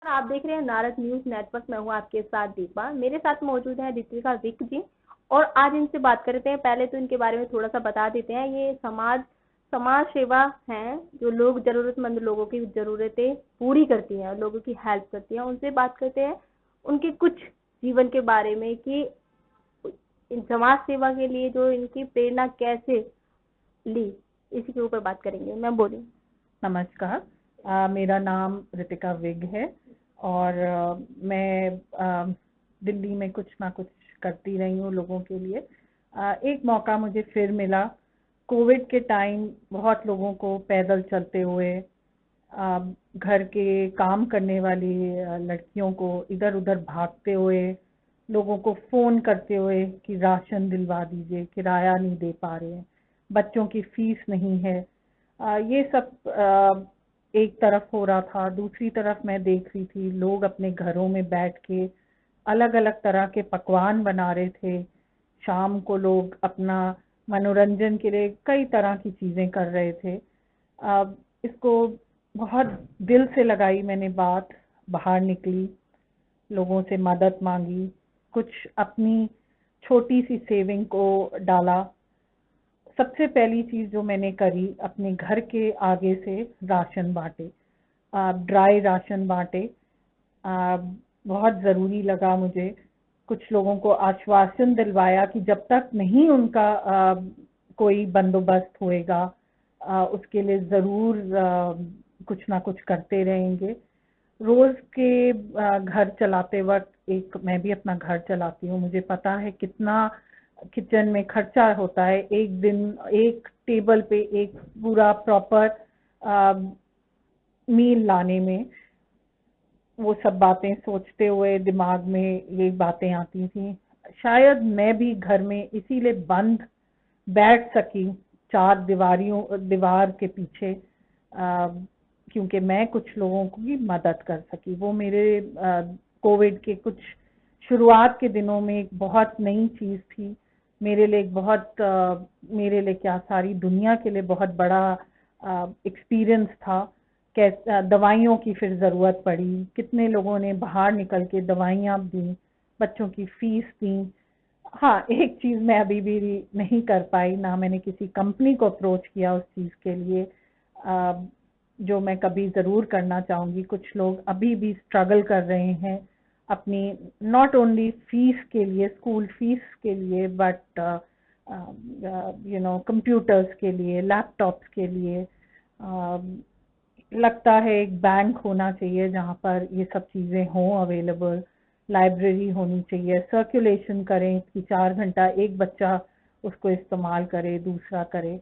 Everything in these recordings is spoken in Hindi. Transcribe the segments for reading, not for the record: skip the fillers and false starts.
आप देख रहे हैं नारद न्यूज नेटवर्क। मैं हूँ आपके साथ दीपा। मेरे साथ मौजूद है रितिका विक जी और आज इनसे बात करते हैं। पहले तो इनके बारे में थोड़ा सा बता देते हैं। ये समाज समाज सेवा हैं, जो लोग जरूरतमंद लोगों की जरूरतें पूरी करती हैं, लोगों की हेल्प करती हैं। उनसे बात करते हैं उनके कुछ जीवन के बारे में कि इन समाज सेवा के लिए जो इनकी प्रेरणा कैसे ली, इसी के ऊपर बात करेंगे। मैं बोली। नमस्कार। मेरा नाम रितिका विग है और मैं दिल्ली में कुछ ना कुछ करती रही हूँ लोगों के लिए। एक मौका मुझे फिर मिला कोविड के टाइम। बहुत लोगों को पैदल चलते हुए, घर के काम करने वाली लड़कियों को इधर उधर भागते हुए, लोगों को फ़ोन करते हुए कि राशन दिलवा दीजिए, किराया नहीं दे पा रहे हैं, बच्चों की फीस नहीं है। ये सब एक तरफ हो रहा था। दूसरी तरफ मैं देख रही थी लोग अपने घरों में बैठ के अलग अलग तरह के पकवान बना रहे थे। शाम को लोग अपना मनोरंजन के लिए कई तरह की चीज़ें कर रहे थे। इसको बहुत दिल से लगाई मैंने बात, बाहर निकली, लोगों से मदद मांगी, कुछ अपनी छोटी सी सेविंग को डाला। सबसे पहली चीज़ जो मैंने करी, अपने घर के आगे से राशन बांटे, ड्राई राशन बांटे। बहुत ज़रूरी लगा मुझे। कुछ लोगों को आश्वासन दिलवाया कि जब तक नहीं उनका कोई बंदोबस्त होएगा, उसके लिए ज़रूर कुछ ना कुछ करते रहेंगे। रोज़ के घर चलाते वक्त, एक मैं भी अपना घर चलाती हूँ, मुझे पता है कितना किचन में खर्चा होता है। एक दिन एक टेबल पे एक पूरा प्रॉपर मील लाने में। वो सब बातें सोचते हुए दिमाग में ये बातें आती थी। शायद मैं भी घर में इसीलिए बंद बैठ सकी, चार दीवार के पीछे, क्योंकि मैं कुछ लोगों की मदद कर सकी। वो मेरे कोविड के कुछ शुरुआत के दिनों में एक बहुत नई चीज़ थी मेरे लिए। एक बहुत मेरे लिए क्या, सारी दुनिया के लिए बहुत बड़ा एक्सपीरियंस था। कैसे दवाइयों की फिर ज़रूरत पड़ी, कितने लोगों ने बाहर निकल के दवाइयाँ दी, बच्चों की फीस दी। हाँ, एक चीज़ मैं अभी भी नहीं कर पाई, ना मैंने किसी कंपनी को अप्रोच किया उस चीज़ के लिए, जो मैं कभी ज़रूर करना चाहूँगी। कुछ लोग अभी भी स्ट्रगल कर रहे हैं अपनी, नॉट ओनली फीस के लिए, स्कूल फीस के लिए, बट कंप्यूटर्स के लिए, लैपटॉप्स के लिए। लगता है एक बैंक होना चाहिए जहाँ पर ये सब चीज़ें हों अवेलेबल। लाइब्रेरी होनी चाहिए, सर्कुलेशन करें कि 4 घंटा एक बच्चा उसको इस्तेमाल करे, दूसरा करे।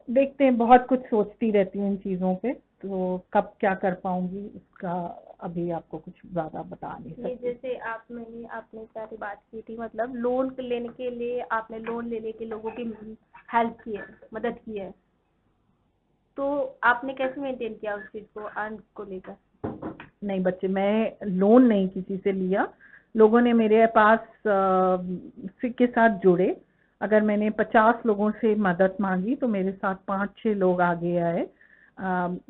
देखते हैं, बहुत कुछ सोचती रहती हूँ इन चीज़ों पे, तो कब क्या कर पाऊँगी उसका अभी आपको कुछ ज़्यादा बता नहीं ये सकती। जैसे आपने सारी बात की थी, मतलब लोन लेने के लिए आपने लोन ले लेके लोगों की हेल्प की है, मदद की है, तो आपने कैसे मेंटेन किया उस चीज को, अर्न को लेकर? नहीं बच्चे, मैं लोन नहीं किसी से लिया। लोगों ने मेरे पास के साथ जुड़े। अगर मैंने 50 लोगों से मदद मांगी तो मेरे साथ 5-6 लोग आगे आए,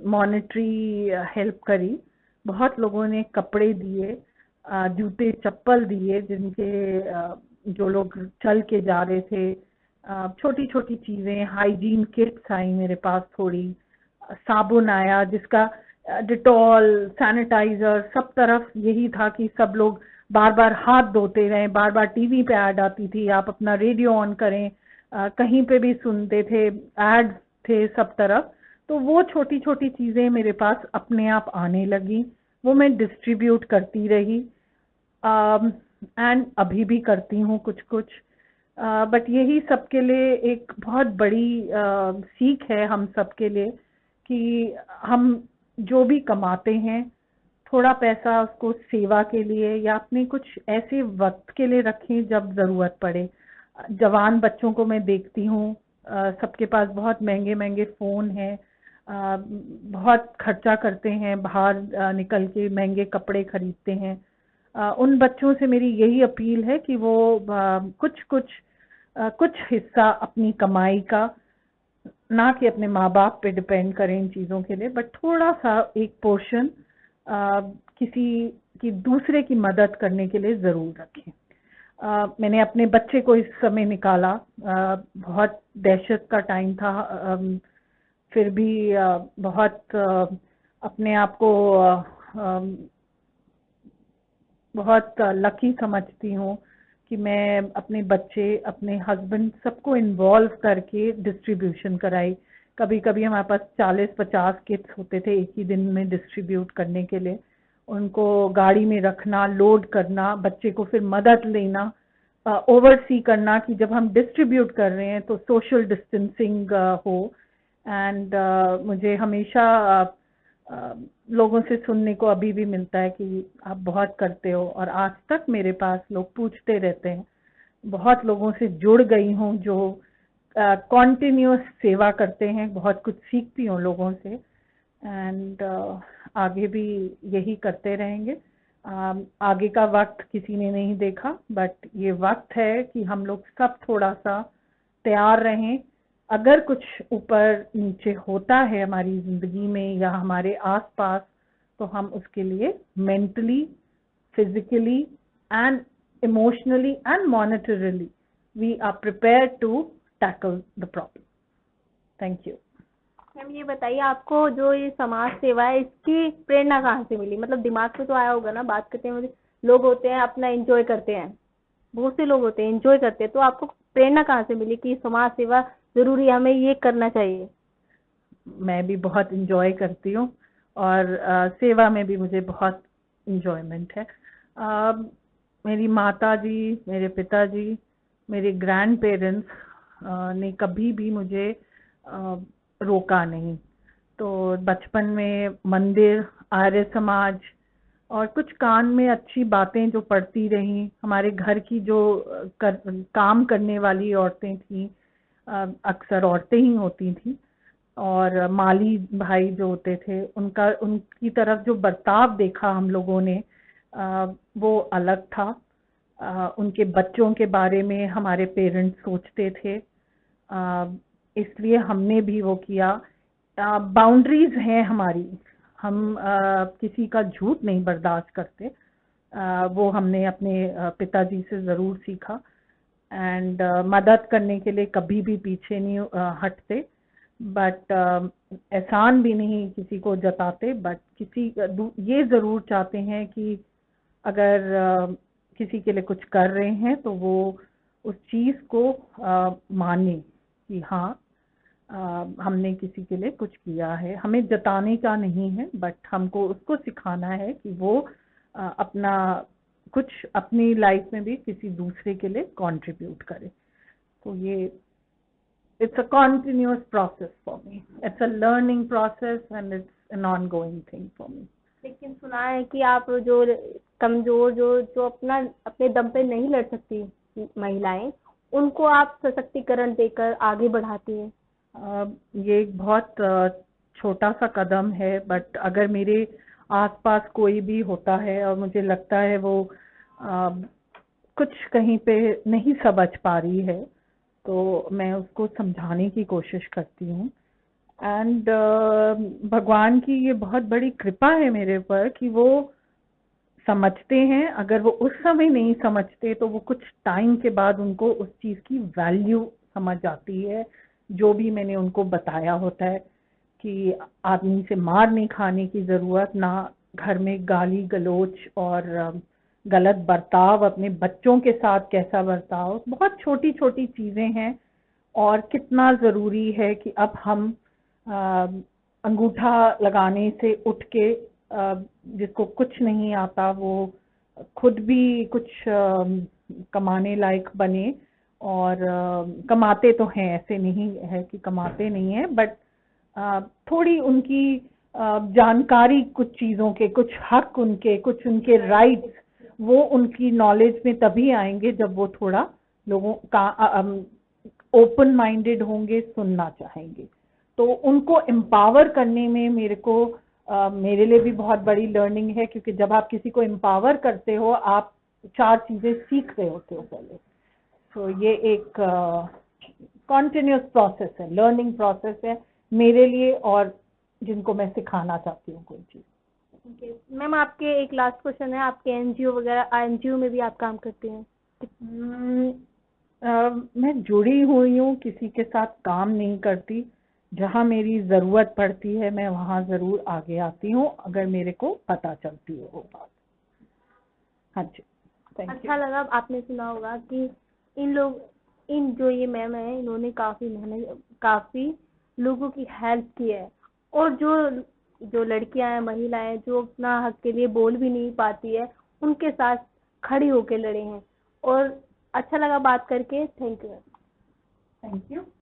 मॉनेटरी हेल्प करी। बहुत लोगों ने कपड़े दिए, जूते चप्पल दिए, जो लोग चल के जा रहे थे। छोटी छोटी चीज़ें, हाइजीन किट्स आई मेरे पास थोड़ी, साबुन आया, जिसका डिटॉल, सैनिटाइजर, सब तरफ यही था कि सब लोग बार बार हाथ धोते रहें। बार बार टीवी पे ऐड आती थी, आप अपना रेडियो ऑन करें, कहीं पे भी सुनते थे, ऐड थे सब तरफ। तो वो छोटी छोटी चीज़ें मेरे पास अपने आप आने लगी, वो मैं डिस्ट्रीब्यूट करती रही। एंड अभी भी करती हूँ कुछ कुछ। बट यही सबके लिए एक बहुत बड़ी सीख है हम सबके लिए कि हम जो भी कमाते हैं, थोड़ा पैसा उसको सेवा के लिए या अपने कुछ ऐसे वक्त के लिए रखें जब ज़रूरत पड़े। जवान बच्चों को मैं देखती हूँ, सबके पास बहुत महंगे महंगे फ़ोन हैं, बहुत खर्चा करते हैं, बाहर निकल के महंगे कपड़े खरीदते हैं। उन बच्चों से मेरी यही अपील है कि वो कुछ हिस्सा अपनी कमाई का, ना कि अपने माँ बाप पे डिपेंड करें इन चीज़ों के लिए, बट थोड़ा सा एक पोर्शन किसी की दूसरे की मदद करने के लिए ज़रूर रखें। मैंने अपने बच्चे को इस समय निकाला, बहुत दहशत का टाइम था, फिर भी बहुत अपने आप को बहुत लकी समझती हूँ कि मैं अपने बच्चे, अपने हस्बैंड सबको इन्वॉल्व करके डिस्ट्रीब्यूशन कराई। कभी कभी हमारे पास 40-50 किट्स होते थे एक ही दिन में डिस्ट्रीब्यूट करने के लिए। उनको गाड़ी में रखना, लोड करना, बच्चे को फिर मदद लेना, ओवरसी करना कि जब हम डिस्ट्रीब्यूट कर रहे हैं तो सोशल डिस्टेंसिंग हो। एंड मुझे हमेशा लोगों से सुनने को अभी भी मिलता है कि आप बहुत करते हो, और आज तक मेरे पास लोग पूछते रहते हैं। बहुत लोगों से जुड़ गई हूँ जो कॉन्टिन्यूस सेवा करते हैं, बहुत कुछ सीखती हूँ लोगों से। एंड आगे भी यही करते रहेंगे। आगे का वक्त किसी ने नहीं देखा, बट ये वक्त है कि हम लोग सब थोड़ा सा तैयार रहें। अगर कुछ ऊपर नीचे होता है हमारी ज़िंदगी में या हमारे आसपास, तो हम उसके लिए mentally, physically and emotionally and monetarily we are prepared to tackle the problem. Thank you. Ma'am ये बताइए, आपको जो ये समाज सेवा है इसकी प्रेरणा कहाँ से मिली? मतलब दिमाग में तो आया होगा ना, बात करते हैं मुझे, लोग होते हैं अपना एंजॉय करते हैं, बहुत से लोग होते हैं एंजॉय करते हैं, तो आपको प्रेरणा कहाँ से मिली कि समाज सेवा जरूरी है, हमें ये करना चाहिए? मैं भी बहुत इंजॉय करती हूँ, और सेवा में भी मुझे बहुत इंजॉयमेंट है। मेरी माता जी, मेरे पिताजी, मेरे ग्रैंड पेरेंट्स ने कभी भी मुझे रोका नहीं। तो बचपन में मंदिर, आर्य समाज और कुछ कान में अच्छी बातें जो पढ़ती रहीं, हमारे घर की जो काम करने वाली औरतें थीं, अक्सर औरतें ही होती थीं, और माली भाई जो होते थे उनकी तरफ जो बर्ताव देखा हम लोगों ने, वो अलग था। उनके बच्चों के बारे में हमारे पेरेंट्स सोचते थे, इसलिए हमने भी वो किया। बाउंड्रीज हैं हमारी, हम किसी का झूठ नहीं बर्दाश्त करते। वो हमने अपने पिताजी से ज़रूर सीखा। एंड मदद करने के लिए कभी भी पीछे नहीं हटते, बट एहसान भी नहीं किसी को जताते, बट ये ज़रूर चाहते हैं कि अगर किसी के लिए कुछ कर रहे हैं तो वो उस चीज़ को माने कि हाँ, हमने किसी के लिए कुछ किया है। हमें जताने का नहीं है, बट हमको उसको सिखाना है कि वो अपना कुछ अपनी लाइफ में भी किसी दूसरे के लिए कंट्रीब्यूट करे। तो ये it's a continuous process for me. It's a learning process and it's an ongoing thing for me. लेकिन सुना है कि आप जो कमजोर, जो अपने दम पे नहीं लड़ सकती महिलाएं, उनको आप सशक्तिकरण देकर आगे बढ़ाती हैं। ये एक बहुत छोटा सा कदम है, बट अगर मेरे आसपास कोई भी होता है और मुझे लगता है वो कुछ कहीं पे नहीं समझ पा रही है, तो मैं उसको समझाने की कोशिश करती हूँ। एंड भगवान की ये बहुत बड़ी कृपा है मेरे ऊपर कि वो समझते हैं। अगर वो उस समय नहीं समझते तो वो कुछ टाइम के बाद उनको उस चीज़ की वैल्यू समझ आती है, जो भी मैंने उनको बताया होता है कि आदमी से मार नहीं खाने की ज़रूरत, ना घर में गाली गलोच और गलत बर्ताव, अपने बच्चों के साथ कैसा बर्ताव, बहुत छोटी छोटी चीज़ें हैं। और कितना ज़रूरी है कि अब हम अंगूठा लगाने से उठ के जिसको कुछ नहीं आता वो खुद भी कुछ कमाने लायक बने। और कमाते तो हैं, ऐसे नहीं है कि कमाते नहीं है, बट थोड़ी उनकी जानकारी, कुछ चीज़ों के कुछ हक उनके, कुछ उनके राइट्स, वो उनकी नॉलेज में तभी आएंगे जब वो थोड़ा लोगों का ओपन माइंडेड होंगे, सुनना चाहेंगे। तो उनको एम्पावर करने में मेरे लिए भी बहुत बड़ी लर्निंग है, क्योंकि जब आप किसी को एम्पावर करते हो आप 4 चीज़ें सीख रहे होते हो पहले। तो ये एक कॉन्टिन्यूस प्रोसेस है, लर्निंग प्रोसेस है मेरे लिए, और जिनको मैं सिखाना चाहती हूँ कोई चीज़। मैम आपके एक लास्ट क्वेश्चन है, आपके एनजीओ वगैरह, एनजीओ में भी आप काम करते हैं? हम्म, मैं जुड़ी हुई हूँ, किसी के साथ काम नहीं करती। जहाँ मेरी ज़रूरत पड़ती है मैं वहाँ ज़रूर आगे आती हूँ, अगर मेरे को पता चलती है वो बात। हाँ जी, थैंक यू। अच्छा लगा, आपने सुना होगा कि इन जो ये मैम है, इन्होंने काफी मेहनत, काफी लोगों की हेल्प की है। और जो जो लड़कियां हैं, महिलाएं हैं, जो अपना हक के लिए बोल भी नहीं पाती है, उनके साथ खड़ी होके लड़े हैं। और अच्छा लगा बात करके, थैंक यू। Thank you.